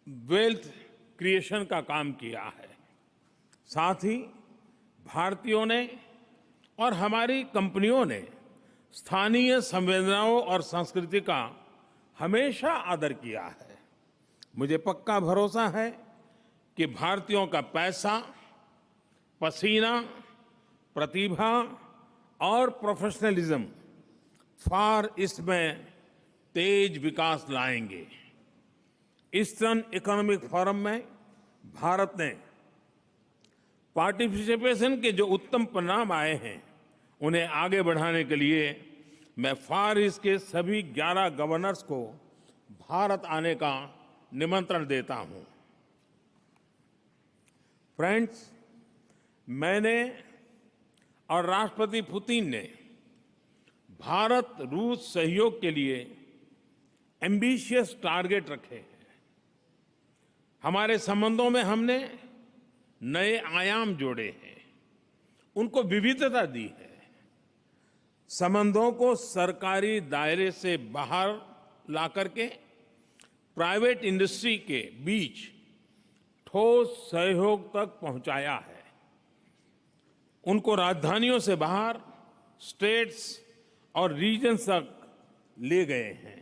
वेल्थ क्रिएशन का काम किया है। साथ ही भारतीयों ने और हमारी कंपनियों ने स्थानीय संवेदनाओं और संस्कृति का हमेशा आदर किया है। मुझे पक्का भरोसा है कि भारतीयों का पैसा, पसीना, प्रतिभा और प्रोफेशनलिज्म फार ईस्ट में तेज विकास लाएंगे। ईस्टर्न इकोनॉमिक फोरम में भारत ने पार्टिसिपेशन के जो उत्तम परिणाम आए हैं, उन्हें आगे बढ़ाने के लिए मैं फार ईस्ट के सभी 11 गवर्नर्स को भारत आने का निमंत्रण देता हूं। फ्रेंड्स, मैंने और राष्ट्रपति पुतिन ने भारत रूस सहयोग के लिए एम्बिशियस टारगेट रखे हैं। हमारे संबंधों में हमने नए आयाम जोड़े हैं, उनको विविधता दी है। संबंधों को सरकारी दायरे से बाहर ला करके प्राइवेट इंडस्ट्री के बीच ठोस सहयोग तक पहुंचाया है। उनको राजधानियों से बाहर स्टेट्स और रीजन्स तक ले गए हैं।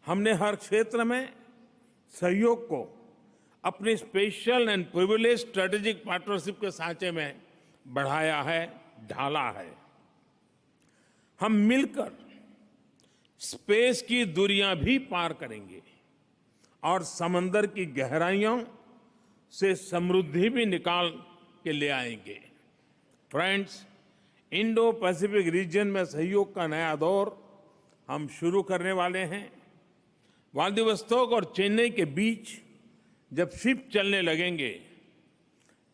हमने हर क्षेत्र में सहयोग को अपनी special and privilege strategic partnership के सांचे में बढ़ाया है, ढाला है। हम मिलकर स्पेस की दूरियां भी पार करेंगे और समंदर की गहराइयों से समृद्धि भी निकाल के ले आएंगे। फ्रेंड्स, इंडो पैसिफिक रीजन में सहयोग का नया दौर हम शुरू करने वाले हैं। व्लादिवोस्तोक और चेन्नई के बीच जब शिप चलने लगेंगे,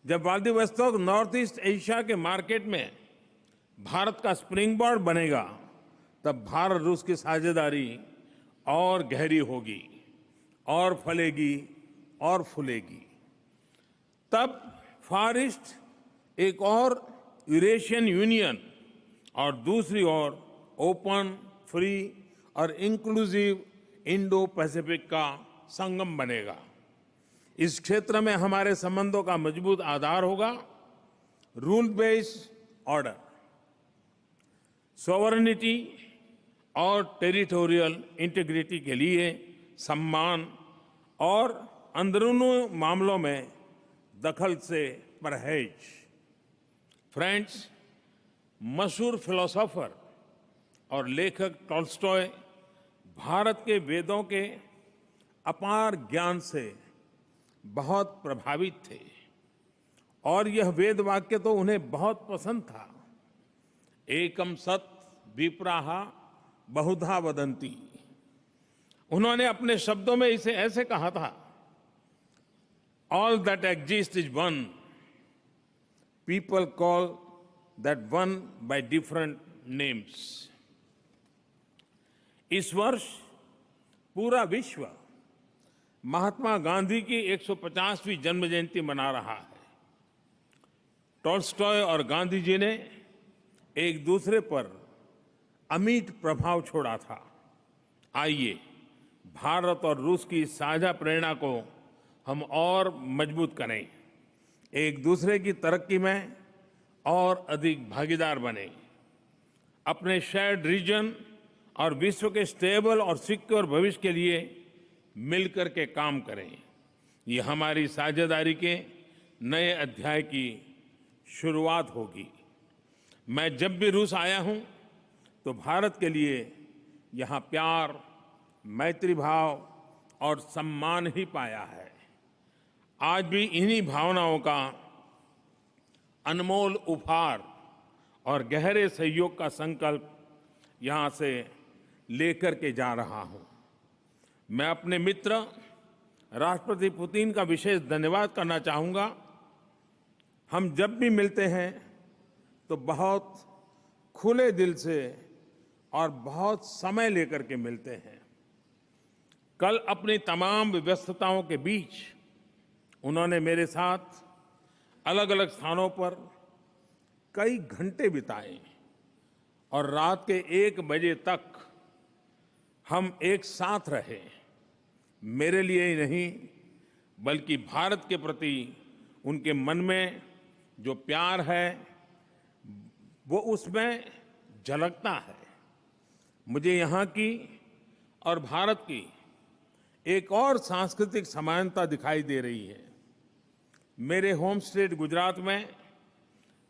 जब व्लादिवोस्तोक नॉर्थ ईस्ट एशिया के मार्केट में भारत का स्प्रिंग बोर्ड बनेगा, तब भारत रूस की साझेदारी और गहरी होगी और फलेगी और फूलेगी। तब फार ईस्ट एक और यूरेशियन यूनियन और दूसरी ओर ओपन, फ्री और इंक्लूसिव इंडो पैसिफिक का संगम बनेगा। इस क्षेत्र में हमारे संबंधों का मजबूत आधार होगा रूल बेस्ड ऑर्डर, सॉवरेनिटी और टेरिटोरियल इंटीग्रिटी के लिए सम्मान और अंदरूनी मामलों में दखल से परहेज। फ्रेंड्स, मशहूर फिलोसोफर और लेखक टॉल्स्टॉय भारत के वेदों के अपार ज्ञान से बहुत प्रभावित थे और यह वेद वाक्य तो उन्हें बहुत पसंद था। एकम सत विप्राह बहुधा वदंती। उन्होंने अपने शब्दों में इसे ऐसे कहा था, all that exist is one, people call that one by different names. इस वर्ष पूरा विश्व महात्मा गांधी की 150वीं जन्म जयंती मना रहा है। टॉल्स्टॉय और गांधी जी ने एक दूसरे पर अमिट प्रभाव छोड़ा था। आइए भारत और रूस की साझा प्रेरणा को हम और मजबूत करें, एक दूसरे की तरक्की में और अधिक भागीदार बने, अपने शेयर्ड रीजन और विश्व के स्टेबल और सिक्योर भविष्य के लिए मिलकर के काम करें। ये हमारी साझेदारी के नए अध्याय की शुरुआत होगी। मैं जब भी रूस आया हूं तो भारत के लिए यहाँ प्यार, मैत्री भाव और सम्मान ही पाया है। आज भी इन्हीं भावनाओं का अनमोल उपहार और गहरे सहयोग का संकल्प यहाँ से लेकर के जा रहा हूं। मैं अपने मित्र राष्ट्रपति पुतिन का विशेष धन्यवाद करना चाहूंगा। हम जब भी मिलते हैं तो बहुत खुले दिल से और बहुत समय लेकर के मिलते हैं। कल अपनी तमाम व्यस्तताओं के बीच उन्होंने मेरे साथ अलग अलग स्थानों पर कई घंटे बिताए और रात के 1 बजे तक हम एक साथ रहे। मेरे लिए ही नहीं बल्कि भारत के प्रति उनके मन में जो प्यार है वो उसमें झलकता है। मुझे यहाँ की और भारत की एक और सांस्कृतिक समानता दिखाई दे रही है। मेरे होम स्टेट गुजरात में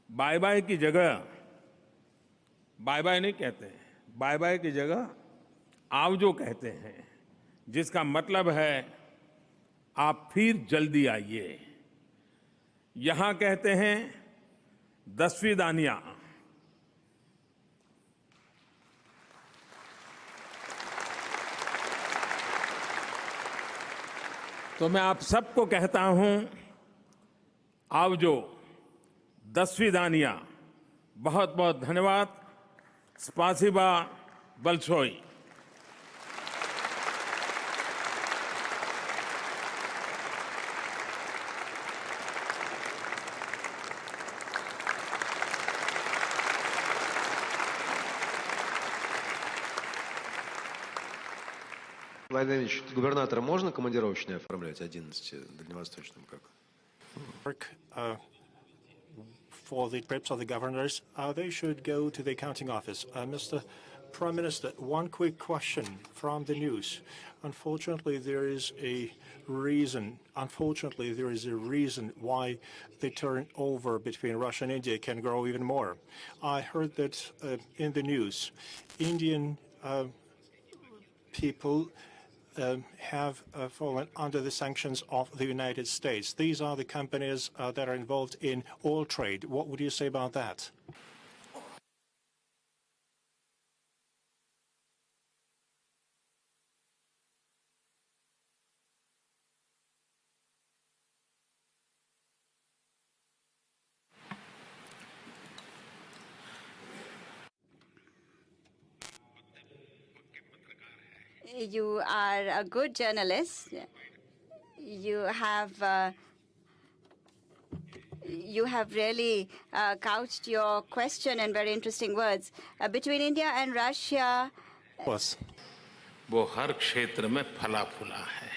बाय बाय की जगह, बाय बाय नहीं कहते हैं, बाय बाय की जगह आवजो कहते हैं, जिसका मतलब है आप फिर जल्दी आइए। यहां कहते हैं दसवीं दानिया। तो मैं आप सबको कहता हूं आवजो, दसवीं दानिया। बहुत बहुत धन्यवाद। स्पासिबा बलशोई। Владимир Ильич, губернатора можно командировочные оформлять 11 дальневосточным как? For the trips of the governors, they should go to the accounting office. Mr. Prime Minister, one quick question from the news. Unfortunately, there is a reason why the turnover between Russia and India can grow even more. I heard that in the news, Indian people have fallen under the sanctions of the United States. These are the companies that are involved in oil trade. What would you say about that? You are a good journalist. You have really couched your question in very interesting words. Between India and Russia, वो हर क्षेत्र में फला फूला है।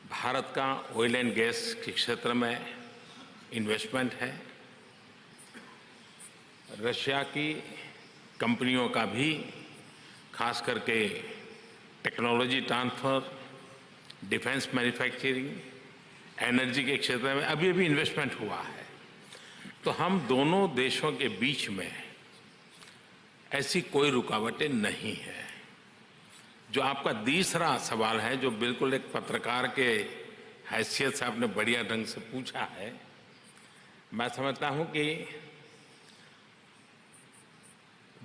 भारत का oil and gas के क्षेत्र में इन्वेस्टमेंट है। रशिया की कंपनियों का भी खास करके technology transfer, defence manufacturing, energy के क्षेत्र में अभी अभी इन्वेस्टमेंट हुआ है। तो हम दोनों देशों के बीच में ऐसी कोई रुकावटें नहीं है। जो आपका तीसरा सवाल है, जो बिल्कुल एक पत्रकार के हैसियत से आपने बढ़िया ढंग से पूछा है, मैं समझता हूं कि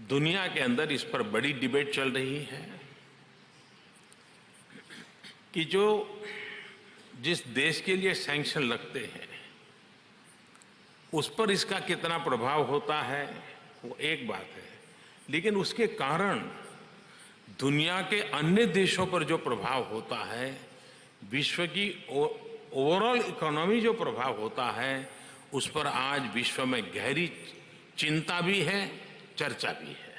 दुनिया के अंदर इस पर बड़ी डिबेट चल रही है कि जिस देश के लिए सैंक्शन लगते हैं उस पर इसका कितना प्रभाव होता है वो एक बात है, लेकिन उसके कारण दुनिया के अन्य देशों पर जो प्रभाव होता है, विश्व की ओवरऑल इकोनॉमी जो प्रभाव होता है, उस पर आज विश्व में गहरी चिंता भी है, चर्चा भी है।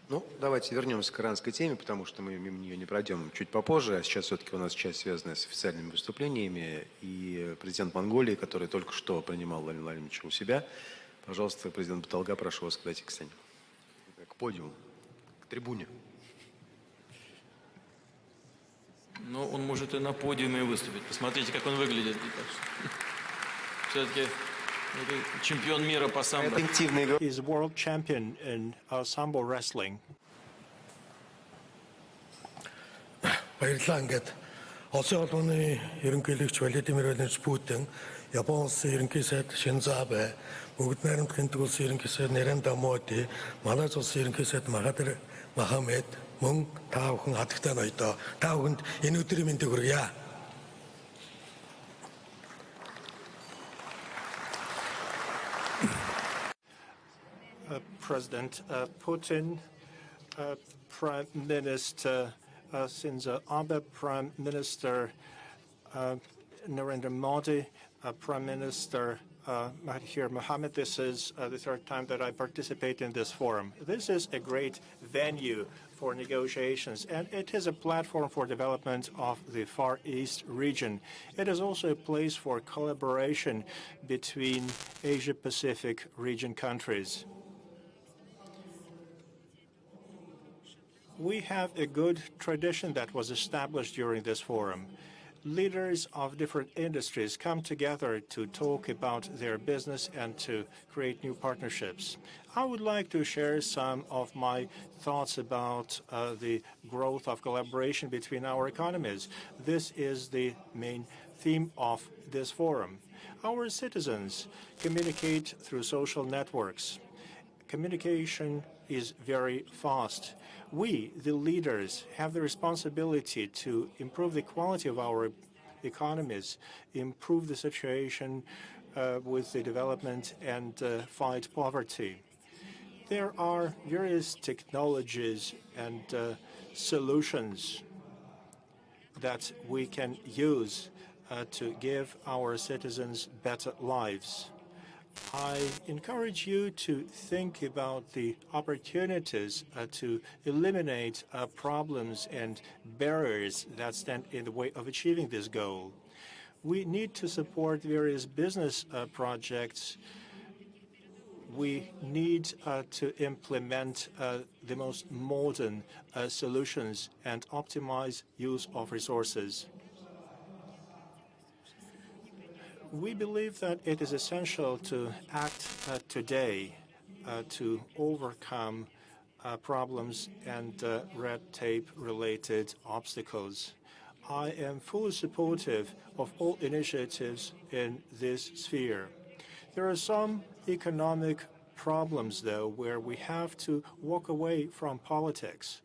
Ну, давайте вернемся к иранской теме, потому что мы мимо нее не пройдем чуть попозже. А сейчас все-таки у нас часть, связанная с официальными выступлениями. И президент Монголии, который только что принимал Владимира Владимировича у себя. Пожалуйста, президент Баталга, прошу вас подойти к сцене. К подиуму, к трибуне. Ну, он может и на подиуме выступить. Посмотрите, как он выглядит. Все-таки чемпион мира по самбо. He's world champion in sambo wrestling. баярлалаа. Ингээд Улсын орны ерөнхийлөгч Владимир Владимирович Путин, Япон улсын ерөнхий сайд Шинзо Абе, Бүгд найрамдах энтэг улсын ерөнхий сайд Нарендра Моди, Малайз улсын ерөнхий сайд Махатир Мохамед мөн та бүхэн хатагтай ноёдоо та бүхэнд энэ өдрийн мэндийг хүргье. President Putin, Prime Minister Shinzo Abe, Prime Minister Narendra Modi, Prime Minister Mahathir Mohamad. This is the third time that I participate in this forum. This is a great venue for negotiations, and it is a platform for development of the Far East region. It is also a place for collaboration between Asia-Pacific region countries. We have a good tradition that was established during this forum. Leaders of different industries come together to talk about their business and to create new partnerships. I would like to share some of my thoughts about the growth of collaboration between our economies. This is the main theme of this forum. Our citizens communicate through social networks. Communication is very fast. We, the leaders, have the responsibility to improve the quality of our economies, improve the situation with the development, and fight poverty. There are various technologies and solutions that we can use to give our citizens better lives. I encourage you to think about the opportunities to eliminate problems and barriers that stand in the way of achieving this goal. We need to support various business projects. We need to implement the most modern solutions and optimize use of resources. We believe that it is essential to act today to overcome problems and red tape-related obstacles. I am fully supportive of all initiatives in this sphere. There are some economic problems, though, where we have to walk away from politics.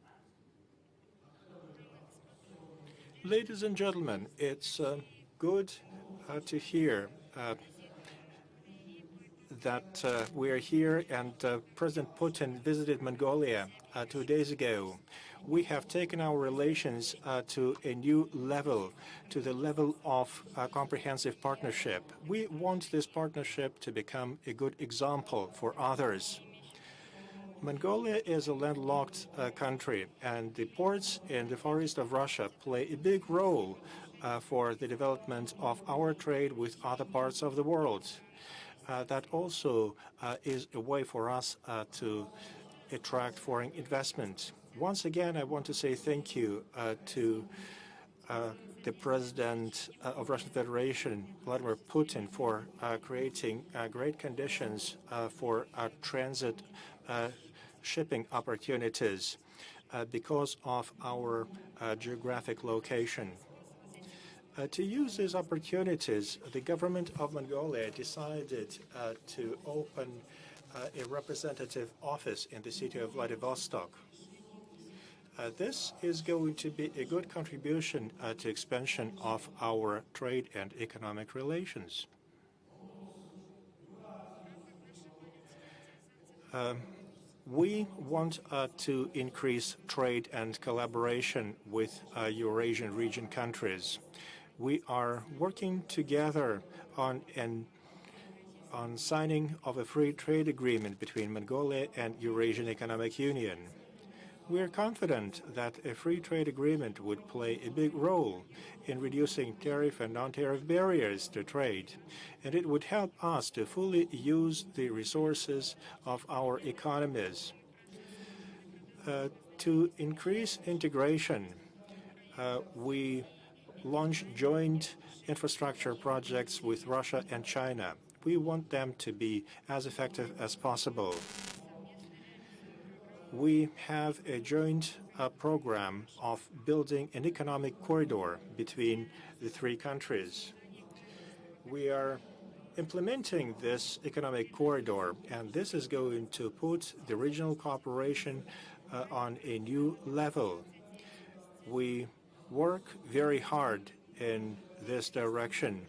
Ladies and gentlemen, it's good to hear that we are here, and President Putin visited Mongolia 2 days ago. We have taken our relations to a new level, to the level of comprehensive partnership. We want this partnership to become a good example for others. Mongolia is a landlocked country, and the ports in the Far East of Russia play a big role for the development of our trade with other parts of the world. That also is a way for us to attract foreign investment. Once again, I want to say thank you to the President of Russian Federation, Vladimir Putin, for creating great conditions for transit shipping opportunities because of our geographic location. To use these opportunities, the government of Mongolia decided to open a representative office in the city of Vladivostok. This is going to be a good contribution to expansion of our trade and economic relations. We want to increase trade and collaboration with Eurasian region countries. We are working together on signing of a free trade agreement between Mongolia and Eurasian Economic Union. We are confident that a free trade agreement would play a big role in reducing tariff and non-tariff barriers to trade, and it would help us to fully use the resources of our economies. To increase integration, we launch joint infrastructure projects with Russia and China. We want them to be as effective as possible. We have a joint program of building an economic corridor between the three countries. We are implementing this economic corridor, and this is going to put the regional cooperation on a new level. We work very hard in this direction.